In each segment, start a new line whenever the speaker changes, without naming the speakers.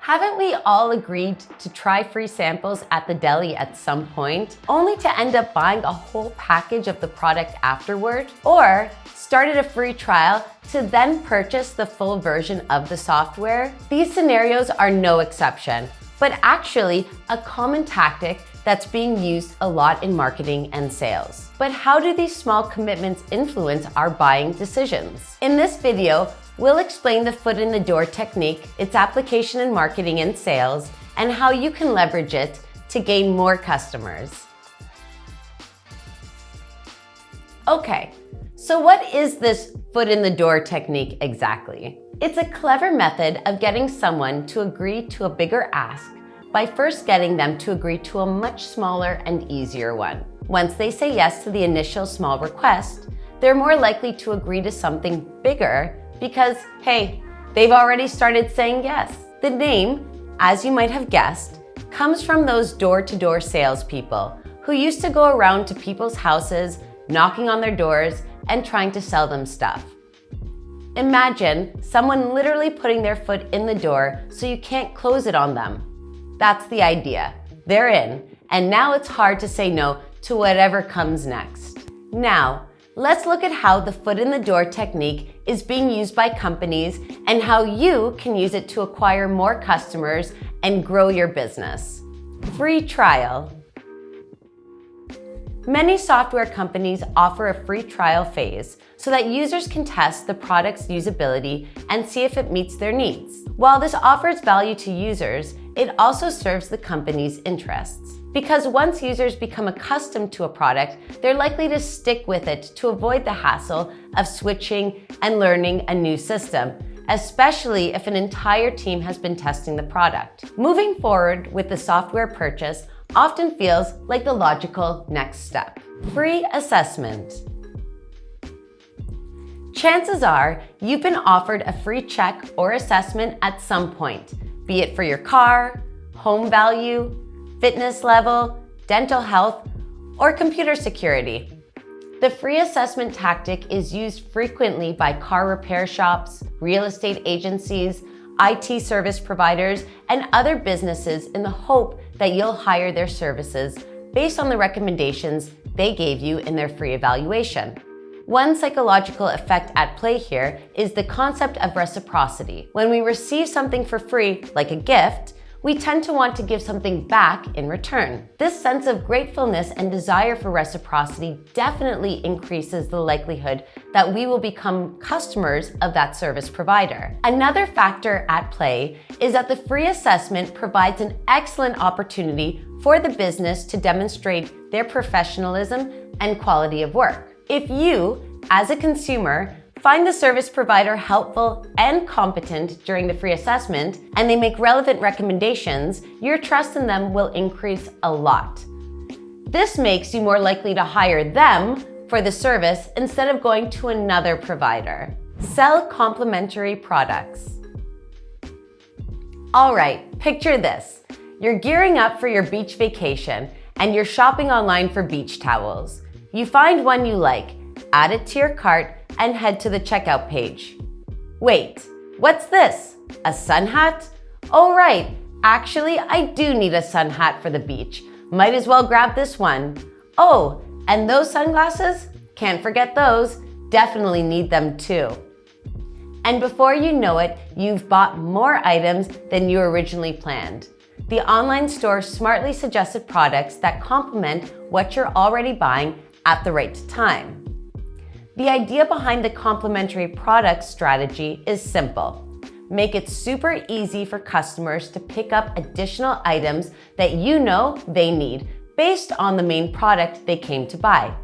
Haven't we all agreed to try free samples at the deli at some point, only to end up buying a whole package of the product afterward? Or started a free trial to then purchase the full version of the software? These scenarios are no exception, but actually a common tactic that's being used a lot in marketing and sales. But how do these small commitments influence our buying decisions? In this video, we'll explain the foot in the door technique, its application in marketing and sales, and how you can leverage it to gain more customers. Okay, so what is this foot in the door technique exactly? It's a clever method of getting someone to agree to a bigger ask by first getting them to agree to a much smaller and easier one. Once they say yes to the initial small request, they're more likely to agree to something bigger because, hey, they've already started saying yes. The name, as you might have guessed, comes from those door-to-door salespeople who used to go around to people's houses, knocking on their doors, and trying to sell them stuff. Imagine someone literally putting their foot in the door so you can't close it on them. That's the idea. They're in, and now it's hard to say no to whatever comes next. Now, let's look at how the foot in the door technique is being used by companies and how you can use it to acquire more customers and grow your business. Free trial. Many software companies offer a free trial phase so that users can test the product's usability and see if it meets their needs. While this offers value to users, it also serves the company's interests. Because once users become accustomed to a product, they're likely to stick with it to avoid the hassle of switching and learning a new system, especially if an entire team has been testing the product. Moving forward with the software purchase often feels like the logical next step. Free assessment. Chances are you've been offered a free check or assessment at some point, be it for your car, home value, fitness level, dental health, or computer security. The free assessment tactic is used frequently by car repair shops, real estate agencies, IT service providers, and other businesses in the hope that you'll hire their services based on the recommendations they gave you in their free evaluation. One psychological effect at play here is the concept of reciprocity. When we receive something for free, like a gift, we tend to want to give something back in return. This sense of gratefulness and desire for reciprocity definitely increases the likelihood that we will become customers of that service provider. Another factor at play is that the free assessment provides an excellent opportunity for the business to demonstrate their professionalism and quality of work. If you, as a consumer, find the service provider helpful and competent during the free assessment, and they make relevant recommendations, your trust in them will increase a lot. This makes you more likely to hire them for the service instead of going to another provider. Sell complementary products. All right, picture this. You're gearing up for your beach vacation and you're shopping online for beach towels. You find one you like, add it to your cart, and head to the checkout page. Wait, what's this? A sun hat? Oh right, actually I do need a sun hat for the beach. Might as well grab this one. Oh, and those sunglasses? Can't forget those. Definitely need them too. And before you know it, you've bought more items than you originally planned. The online store smartly suggested products that complement what you're already buying at the right time. The idea behind the complementary product strategy is simple. Make it super easy for customers to pick up additional items that you know they need based on the main product they came to buy.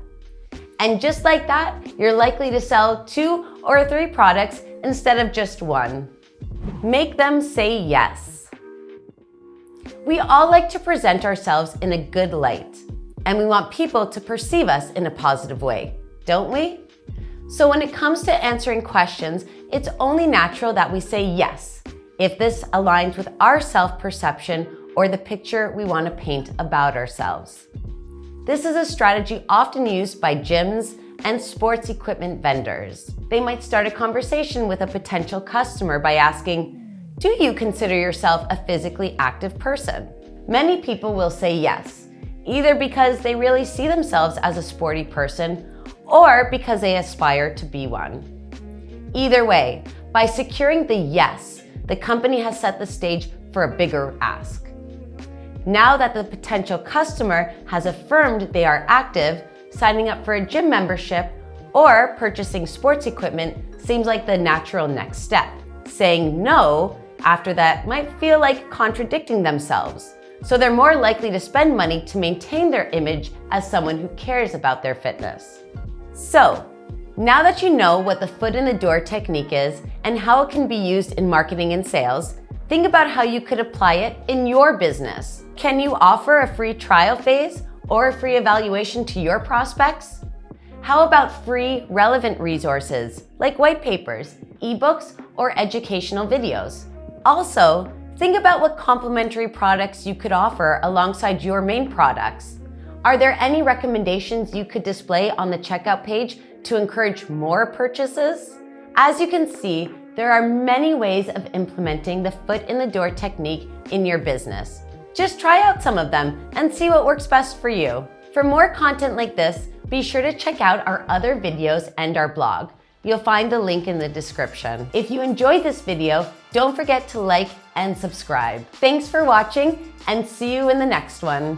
And just like that, you're likely to sell 2 or 3 products instead of just one. Make them say yes. We all like to present ourselves in a good light, and we want people to perceive us in a positive way, don't we? So when it comes to answering questions, it's only natural that we say yes, if this aligns with our self-perception or the picture we want to paint about ourselves. This is a strategy often used by gyms and sports equipment vendors. They might start a conversation with a potential customer by asking, Do you consider yourself a physically active person? Many people will say yes, either because they really see themselves as a sporty person or because they aspire to be one. Either way, by securing the yes, the company has set the stage for a bigger ask. Now that the potential customer has affirmed they are active, signing up for a gym membership or purchasing sports equipment seems like the natural next step. Saying no after that might feel like contradicting themselves, so they're more likely to spend money to maintain their image as someone who cares about their fitness. So, now that you know what the foot in the door technique is and how it can be used in marketing and sales, think about how you could apply it in your business. Can you offer a free trial phase or a free evaluation to your prospects? How about free, relevant resources like white papers, ebooks, or educational videos? Also, think about what complementary products you could offer alongside your main products. Are there any recommendations you could display on the checkout page to encourage more purchases? As you can see, there are many ways of implementing the foot in the door technique in your business. Just try out some of them and see what works best for you. For more content like this, be sure to check out our other videos and our blog. You'll find the link in the description. If you enjoyed this video, don't forget to like and subscribe. Thanks for watching and see you in the next one.